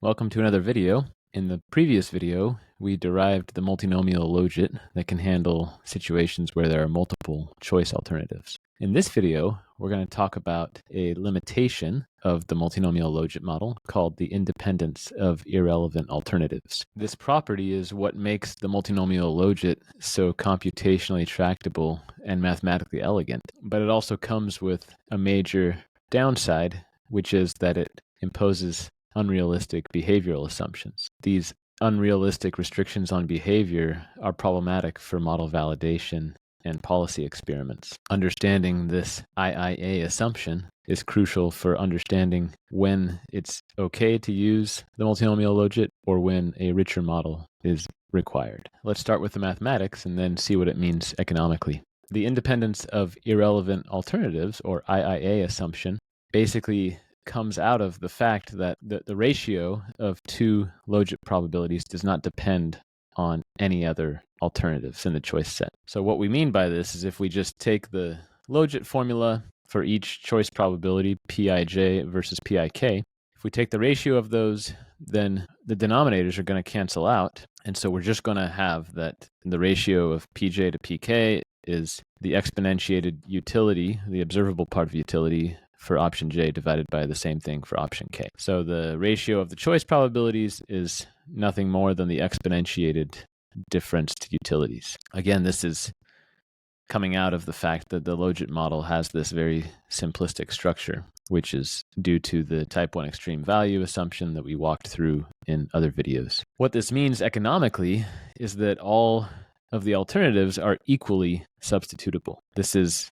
Welcome to another video. In the previous video, we derived the multinomial logit that can handle situations where there are multiple choice alternatives. In this video, we're going to talk about a limitation of the multinomial logit model called the independence of irrelevant alternatives. This property is what makes the multinomial logit so computationally tractable and mathematically elegant, but it also comes with a major downside, which is that it imposes unrealistic behavioral assumptions. These unrealistic restrictions on behavior are problematic for model validation and policy experiments. Understanding this IIA assumption is crucial for understanding when it's okay to use the multinomial logit or when a richer model is required. Let's start with the mathematics and then see what it means economically. The independence of irrelevant alternatives, or IIA assumption, basically comes out of the fact that the ratio of two logit probabilities does not depend on any other alternatives in the choice set. So what we mean by this is if we just take the logit formula for each choice probability, Pij versus Pik, if we take the ratio of those, then the denominators are going to cancel out. And so we're just going to have that the ratio of Pj to Pk is the exponentiated utility, the observable part of utility, for option J divided by the same thing for option K. So the ratio of the choice probabilities is nothing more than the exponentiated difference to utilities. Again, this is coming out of the fact that the logit model has this very simplistic structure, which is due to the type 1 extreme value assumption that we walked through in other videos. What this means economically is that all of the alternatives are equally substitutable. This is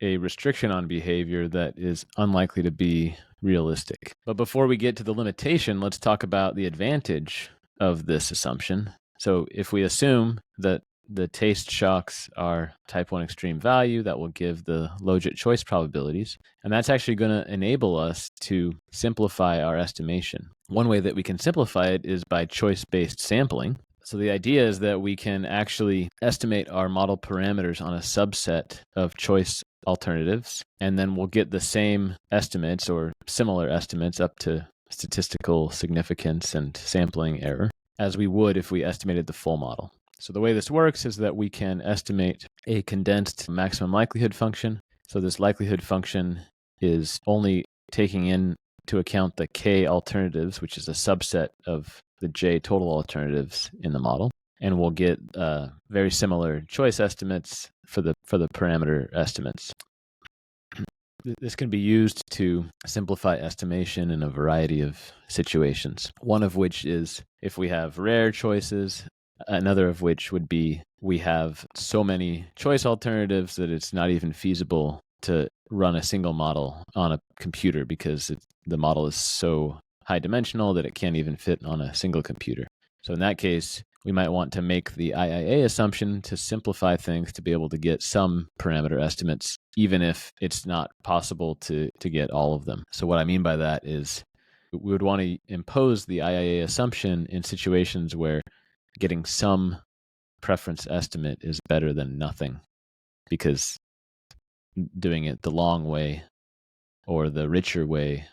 a restriction on behavior that is unlikely to be realistic. But before we get to the limitation, let's talk about the advantage of this assumption. So if we assume that the taste shocks are type 1 extreme value, that will give the logit choice probabilities, and that's actually going to enable us to simplify our estimation. One way that we can simplify it is by choice-based sampling. So the idea is that we can actually estimate our model parameters on a subset of choice alternatives, and then we'll get the same estimates or similar estimates up to statistical significance and sampling error as we would if we estimated the full model. So the way this works is that we can estimate a condensed maximum likelihood function. So this likelihood function is only taking into account the k alternatives, which is a subset of the j total alternatives in the model. And we'll get very similar choice estimates for the parameter estimates. This can be used to simplify estimation in a variety of situations, one of which is if we have rare choices, another of which would be we have so many choice alternatives that it's not even feasible to run a single model on a computer because the model is so high dimensional that it can't even fit on a single computer. So in that case, we might want to make the IIA assumption to simplify things to be able to get some parameter estimates, even if it's not possible to get all of them. So what I mean by that is we would want to impose the IIA assumption in situations where getting some preference estimate is better than nothing, because doing it the long way or the richer way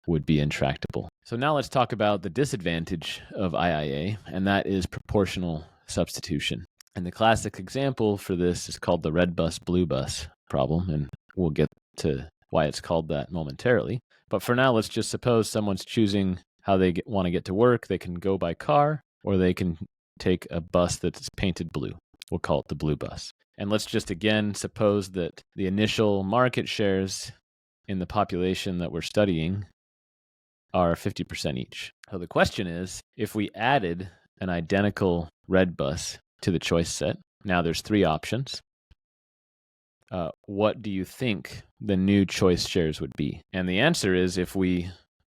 would be intractable. So now let's talk about the disadvantage of IIA, and that is proportional substitution. And the classic example for this is called the red bus, blue bus problem, and we'll get to why it's called that momentarily. But for now, let's just suppose someone's choosing how they want to get to work. They can go by car, or they can take a bus that's painted blue. We'll call it the blue bus. And let's just again suppose that the initial market shares in the population that we're studying are 50% each. So the question is, if we added an identical red bus to the choice set, now there's three options, what do you think the new choice shares would be? And the answer is, if we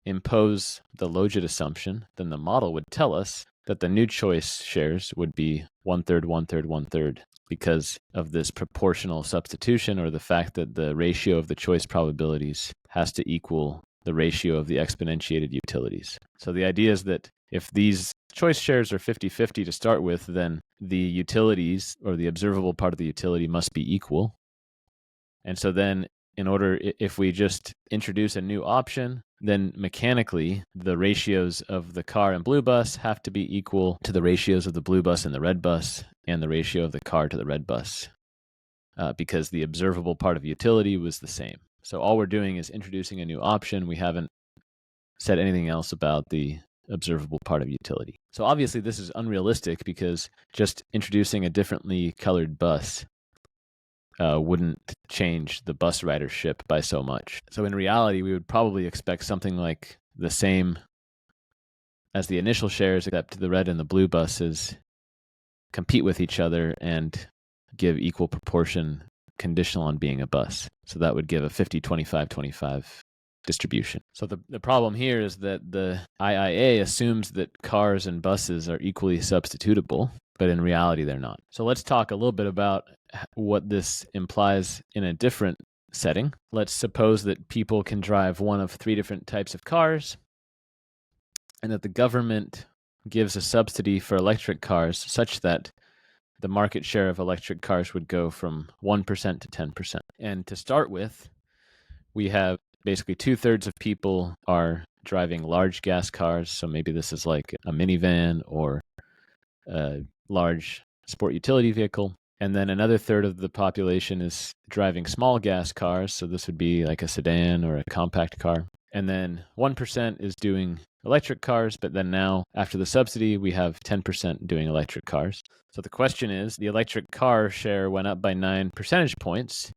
impose the logit assumption, then the model would tell us that the new choice shares would be 1/3, 1/3, 1/3, because of this proportional substitution, or the fact that the ratio of the choice probabilities has to equal the ratio of the exponentiated utilities. So the idea is that if these choice shares are 50-50 to start with, then the utilities, or the observable part of the utility, must be equal. And so then if we just introduce a new option, then mechanically the ratios of the car and blue bus have to be equal to the ratios of the blue bus and the red bus and the ratio of the car to the red bus, because the observable part of utility was the same. So all we're doing is introducing a new option. We haven't said anything else about the observable part of utility. So obviously this is unrealistic because just introducing a differently colored bus wouldn't change the bus ridership by so much. So in reality, we would probably expect something like the same as the initial shares, except the red and the blue buses compete with each other and give equal proportion conditional on being a bus. So that would give a 50-25-25 distribution. So the problem here is that the IIA assumes that cars and buses are equally substitutable, but in reality they're not. So let's talk a little bit about what this implies in a different setting. Let's suppose that people can drive one of 3 different types of cars, and that the government gives a subsidy for electric cars such that the market share of electric cars would go from 1% to 10%. And to start with, we have basically 2/3 of people are driving large gas cars. So maybe this is like a minivan or a large sport utility vehicle. And then another third of the population is driving small gas cars. So this would be like a sedan or a compact car. And then 1% is doing electric cars. But then now, after the subsidy, we have 10% doing electric cars. So the question is, the electric car share went up by 9 percentage points.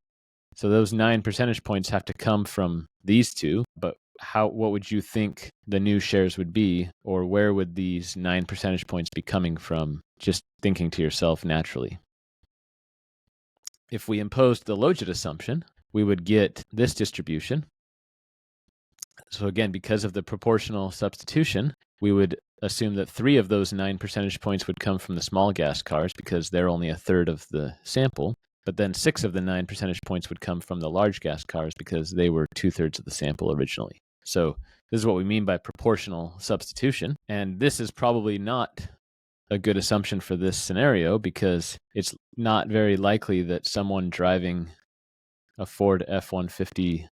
So those 9 percentage points have to come from these two. But what would you think the new shares would be? Or where would these 9 percentage points be coming from? Just thinking to yourself naturally. If we imposed the Logit assumption, we would get this distribution. So again, because of the proportional substitution, we would assume that 3 of those 9 percentage points would come from the small gas cars because they're only 1/3 of the sample. But then 6 of the 9 percentage points would come from the large gas cars because they were 2/3 of the sample originally. So this is what we mean by proportional substitution. And this is probably not a good assumption for this scenario because it's not very likely that someone driving a Ford F-150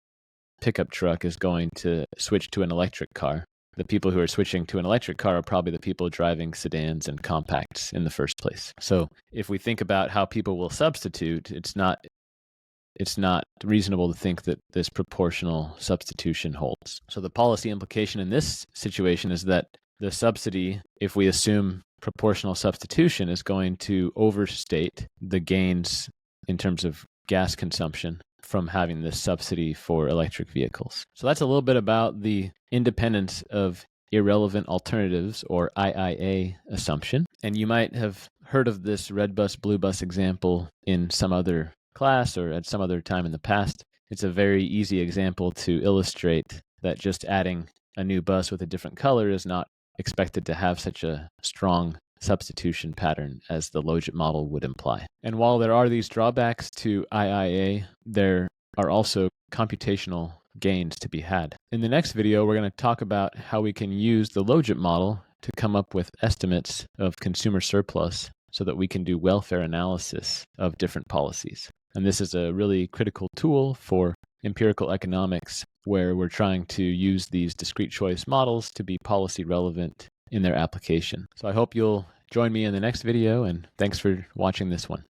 pickup truck is going to switch to an electric car. The people who are switching to an electric car are probably the people driving sedans and compacts in the first place. So if we think about how people will substitute, it's not reasonable to think that this proportional substitution holds. So the policy implication in this situation is that the subsidy, if we assume proportional substitution, is going to overstate the gains in terms of gas consumption from having this subsidy for electric vehicles. So that's a little bit about the independence of irrelevant alternatives, or IIA assumption. And you might have heard of this red bus, blue bus example in some other class or at some other time in the past. It's a very easy example to illustrate that just adding a new bus with a different color is not expected to have such a strong substitution pattern as the Logit model would imply. And while there are these drawbacks to IIA, there are also computational gains to be had. In the next video, we're going to talk about how we can use the Logit model to come up with estimates of consumer surplus so that we can do welfare analysis of different policies. And this is a really critical tool for empirical economics, where we're trying to use these discrete choice models to be policy relevant in their application. So I hope you'll join me in the next video, and thanks for watching this one.